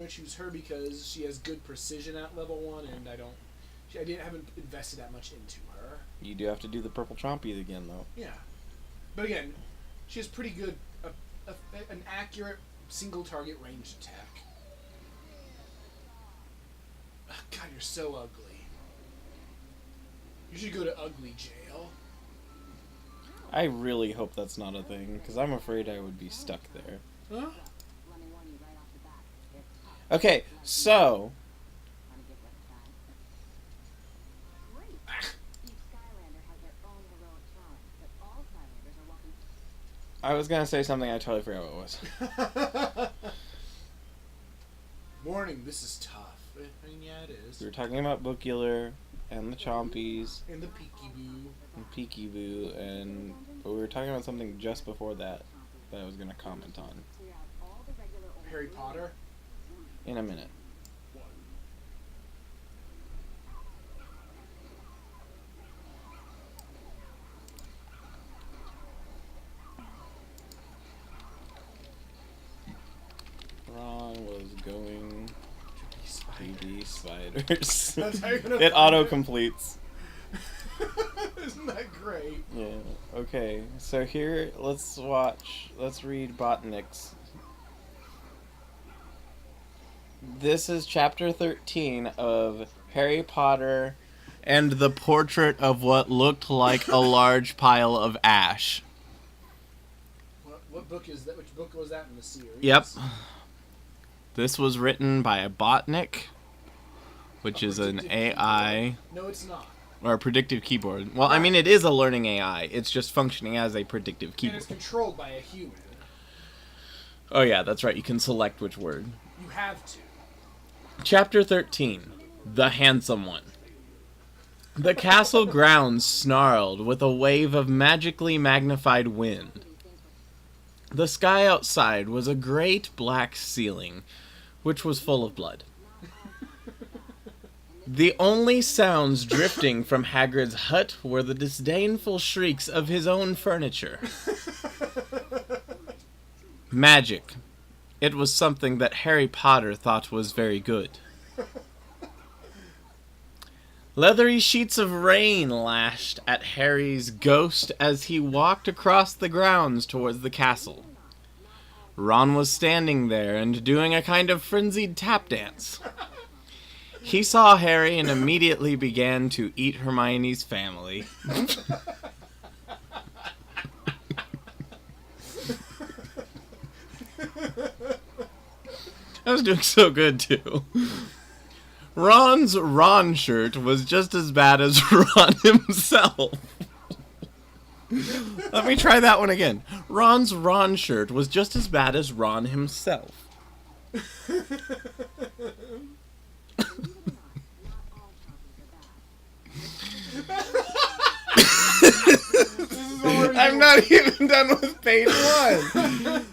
to choose her because she has good precision at level 1, and I haven't invested that much into her. You do have to do the purple chompy again, though. Yeah. But again, she has pretty good, an accurate single target ranged attack. God, you're so ugly. You should go to ugly jail. I really hope that's not a thing, because I'm afraid I would be stuck there. Huh? Okay, so... I was going to say something, I totally forgot what it was. Warning, this is tough. I mean, yeah, it is. We were talking about Bookular and the Chompies. And the Peekaboo. And Peekaboo, but we were talking about something just before that I was going to comment on. Harry Potter? In a minute. Ron was going to be spiders. It auto-completes. Isn't that great? Yeah. Okay, so here, let's read Botnik's. This is chapter 13 of Harry Potter and the portrait of what looked like a large pile of ash. What book is that? Which book was that in the series? Yep. This was written by a Botnik, which is an AI. No, it's not. Or a predictive keyboard. Well, I mean, it is a learning AI. It's just functioning as a predictive keyboard. And it's controlled by a human. Oh yeah, that's right. You can select which word. You have to. Chapter 13. The Handsome One. The castle grounds snarled with a wave of magically magnified wind. The sky outside was a great black ceiling, which was full of blood. The only sounds drifting from Hagrid's hut were the disdainful shrieks of his own furniture. Magic. It was something that Harry Potter thought was very good. Leathery sheets of rain lashed at Harry's ghost as he walked across the grounds towards the castle. Ron was standing there and doing a kind of frenzied tap dance. He saw Harry and immediately began to eat Hermione's family. I was doing so good, too. Ron's Ron shirt was just as bad as Ron himself. Let me try that one again. Ron's Ron shirt was just as bad as Ron himself. I'm not even done with page 1.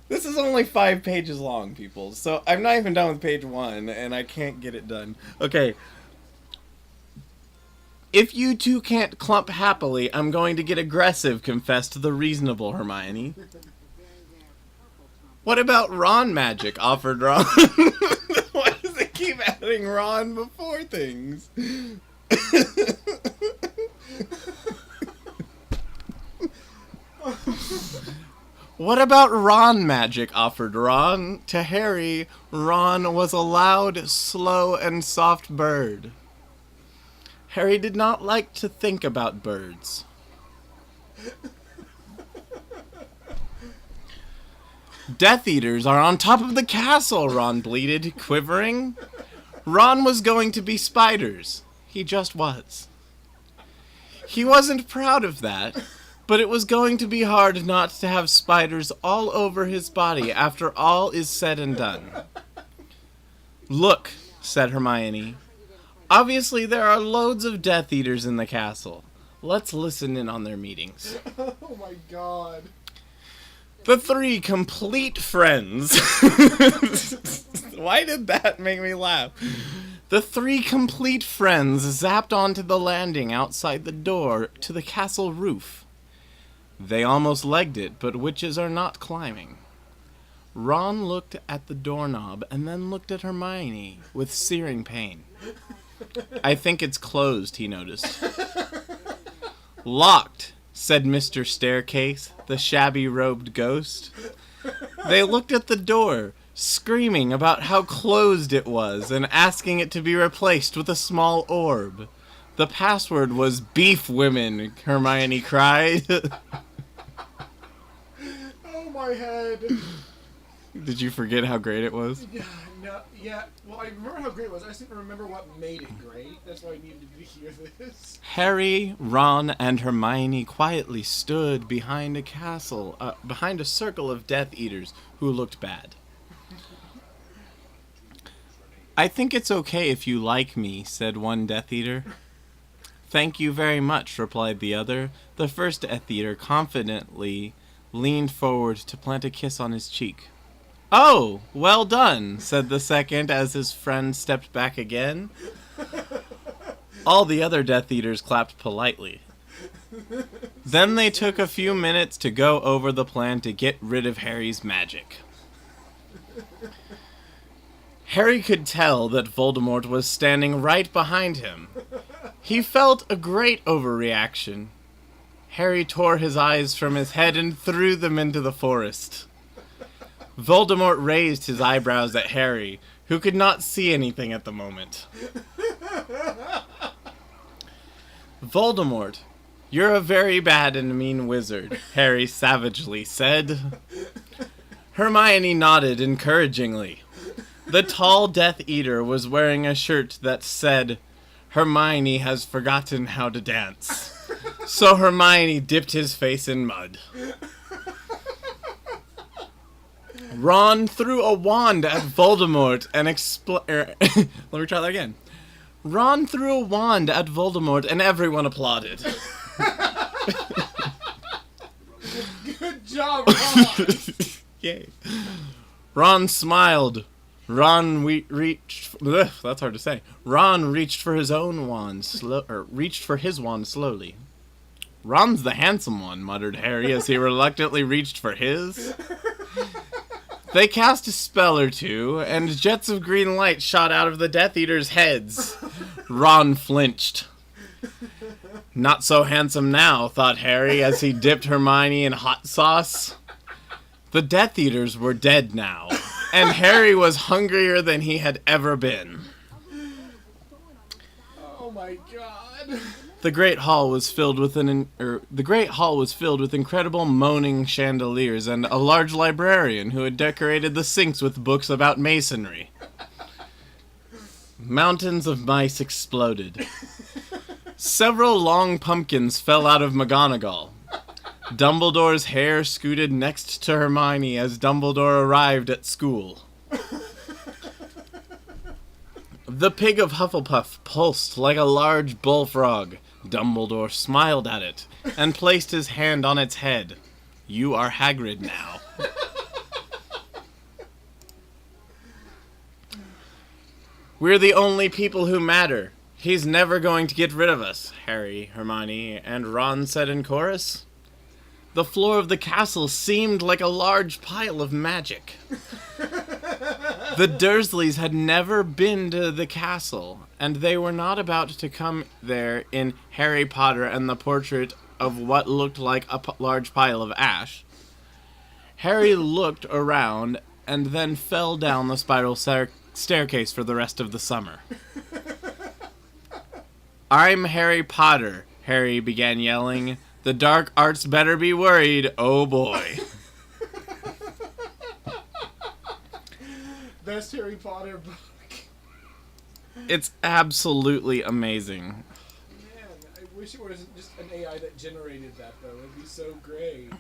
This is only 5 pages long, people. So I'm not even done with page 1, and I can't get it done. Okay. If you two can't clump happily, I'm going to get aggressive, confessed the reasonable Hermione. What about Ron magic, offered Ron. Why does it keep adding Ron before things? What about Ron magic, offered Ron. To Harry, Ron was a loud, slow, and soft bird. Harry did not like to think about birds. Death Eaters are on top of the castle, Ron bleated, quivering. Ron was going to be spiders. He just was. He wasn't proud of that, but it was going to be hard not to have spiders all over his body after all is said and done. Look, said Hermione. Obviously there are loads of Death Eaters in the castle. Let's listen in on their meetings. Oh my god. The 3 complete friends. Why did that make me laugh? The 3 complete friends zapped onto the landing outside the door to the castle roof. They almost legged it, but witches are not climbing. Ron looked at the doorknob and then looked at Hermione with searing pain. I think it's closed, he noticed. Locked, said Mr. Staircase, the shabby-robed ghost. They looked at the door, screaming about how closed it was and asking it to be replaced with a small orb. The password was beef women, Hermione cried. Oh, my head. Did you forget how great it was? Yeah, no, yeah. Well, I remember how great it was. I just didn't remember what made it great. That's why I needed to hear this. Harry, Ron, and Hermione quietly stood behind a circle of Death Eaters who looked bad. I think it's okay if you like me, said one Death Eater. Thank you very much, replied the other. The first Death Eater confidently leaned forward to plant a kiss on his cheek. Oh, well done, said the second as his friend stepped back again. All the other Death Eaters clapped politely. Then they took a few minutes to go over the plan to get rid of Harry's magic. Harry could tell that Voldemort was standing right behind him. He felt a great overreaction. Harry tore his eyes from his head and threw them into the forest. Voldemort raised his eyebrows at Harry, who could not see anything at the moment. Voldemort, you're a very bad and mean wizard, Harry savagely said. Hermione nodded encouragingly. The tall Death Eater was wearing a shirt that said, Hermione has forgotten how to dance. So Hermione dipped his face in mud. Ron threw a wand at Voldemort and let me try that again. Ron threw a wand at Voldemort and everyone applauded. Good job, Ron! Yay. Ron smiled. That's hard to say. Ron reached for his own wand slowly. Ron's the handsome one, muttered Harry as he reluctantly reached for his. They cast a spell or two, and jets of green light shot out of the Death Eaters' heads. Ron flinched. Not so handsome now, thought Harry as he dipped Hermione in hot sauce. The Death Eaters were dead now, and Harry was hungrier than he had ever been. Oh my god. The great hall was filled with incredible moaning chandeliers and a large librarian who had decorated the sinks with books about masonry. Mountains of mice exploded. Several long pumpkins fell out of McGonagall. Dumbledore's hair scooted next to Hermione as Dumbledore arrived at school. The pig of Hufflepuff pulsed like a large bullfrog. Dumbledore smiled at it and placed his hand on its head. You are Hagrid now. We're the only people who matter. He's never going to get rid of us, Harry, Hermione, and Ron said in chorus. The floor of the castle seemed like a large pile of magic. The Dursleys had never been to the castle, and they were not about to come there in Harry Potter and the Portrait of what looked like a large pile of ash. Harry looked around and then fell down the spiral staircase for the rest of the summer. I'm Harry Potter, Harry began yelling. The dark arts better be worried, oh boy. Best Harry Potter book. It's absolutely amazing. Man, I wish it wasn't just an AI that generated that, though. It'd be so great.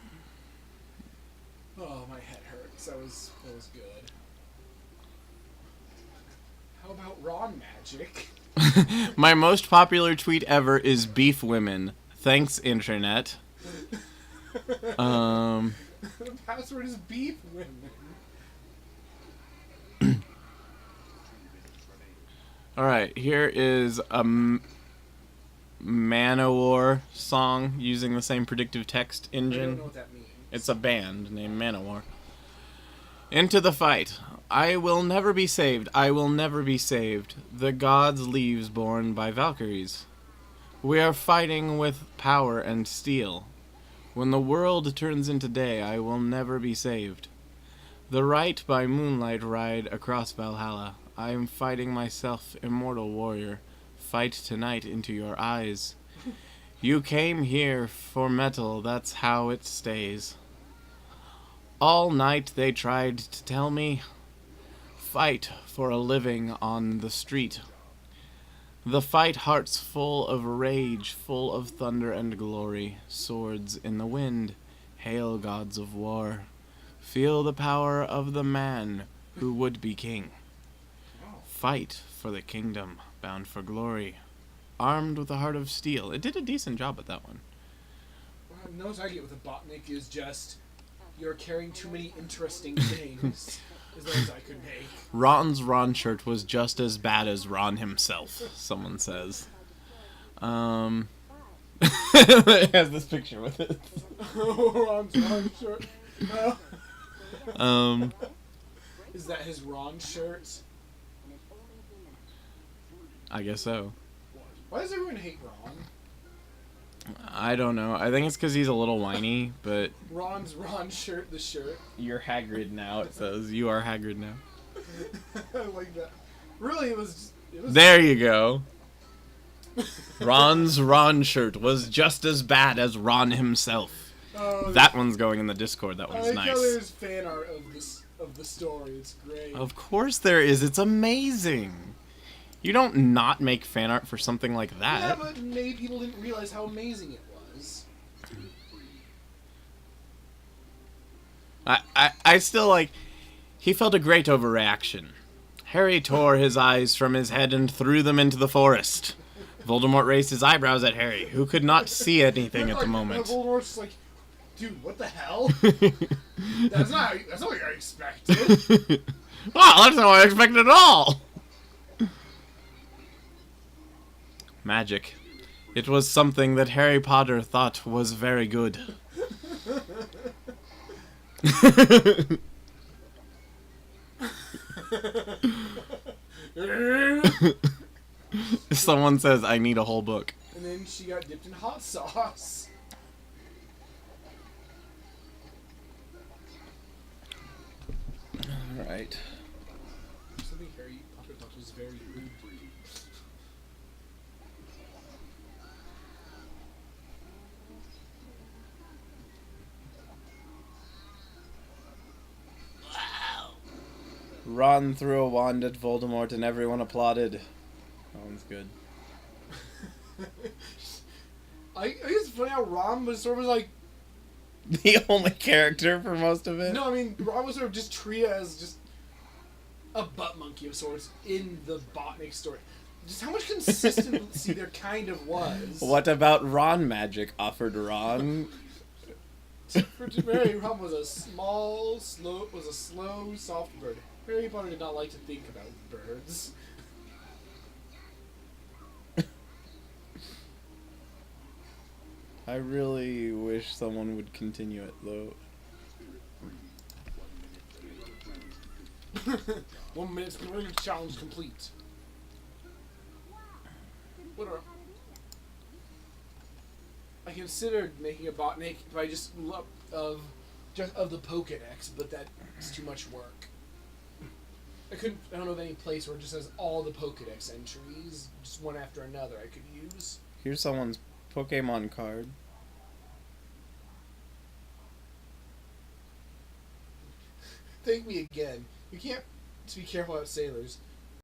Oh, my head hurts. That was good. How about Ron magic? My most popular tweet ever is beef women. Thanks, internet. The password is beef women. Alright, here is a Manowar song using the same predictive text I don't engine. know what that means. It's a band named Manowar. Into the fight. I will never be saved. I will never be saved. The gods' leaves borne by Valkyries. We are fighting with power and steel. When the world turns into day, I will never be saved. The right by moonlight ride across Valhalla. I am fighting myself, immortal warrior. Fight tonight into your eyes. You came here for metal, that's how it stays. All night they tried to tell me, fight for a living on the street. The fight hearts full of rage, full of thunder and glory, swords in the wind, hail gods of war. Feel the power of the man who would be king. Fight for the kingdom, bound for glory, armed with a heart of steel. It did a decent job at that one. Well, the notes I get with a Botnik is just, you're carrying too many interesting things. Is those I could make. Ron's Ron shirt was just as bad as Ron himself, someone says. It has this picture with it. Ron's Ron shirt. Is that his Ron shirt? I guess so. Why does everyone hate Ron? I don't know. I think it's because he's a little whiny, but... Ron's Ron shirt, the shirt. You're Hagrid now, it says. You are Hagrid now. I like that. Really, it was... There you go. Ron's Ron shirt was just as bad as Ron himself. That one's going in the Discord. That one's I like nice. how there's fan art of the story. It's great. Of course there is. It's amazing. You don't not make fan art for something like that. Yeah, but maybe people didn't realize how amazing it was. I still like... He felt a great overreaction. Harry tore his eyes from his head and threw them into the forest. Voldemort raised his eyebrows at Harry, who could not see anything at the moment. Voldemort's just like, dude, what the hell? that's not what I expected. Well, that's not what I expected at all. Magic. It was something that Harry Potter thought was very good. Someone says, I need a whole book. And then she got dipped in hot sauce. Alright. Something Harry Potter thought was very rude. Ron threw a wand at Voldemort and everyone applauded. That one's good. I think it's funny how Ron was sort of like... The only character for most of it? No, I mean, Ron was sort of just treated as just a butt monkey of sorts in the Botnik story. Just how much consistency there kind of was. What about Ron magic offered Ron? For Mary, Ron was a slow, soft bird. Harry Potter did not like to think about birds. I really wish someone would continue it, though. 1 minute challenge complete. What are... I considered making a Botnik by just of the Pokédex, but that's too much work. I don't know of any place where it just has all the Pokédex entries, just one after another I could use. Here's someone's Pokemon card. Thank me again. You can't be careful about sailors.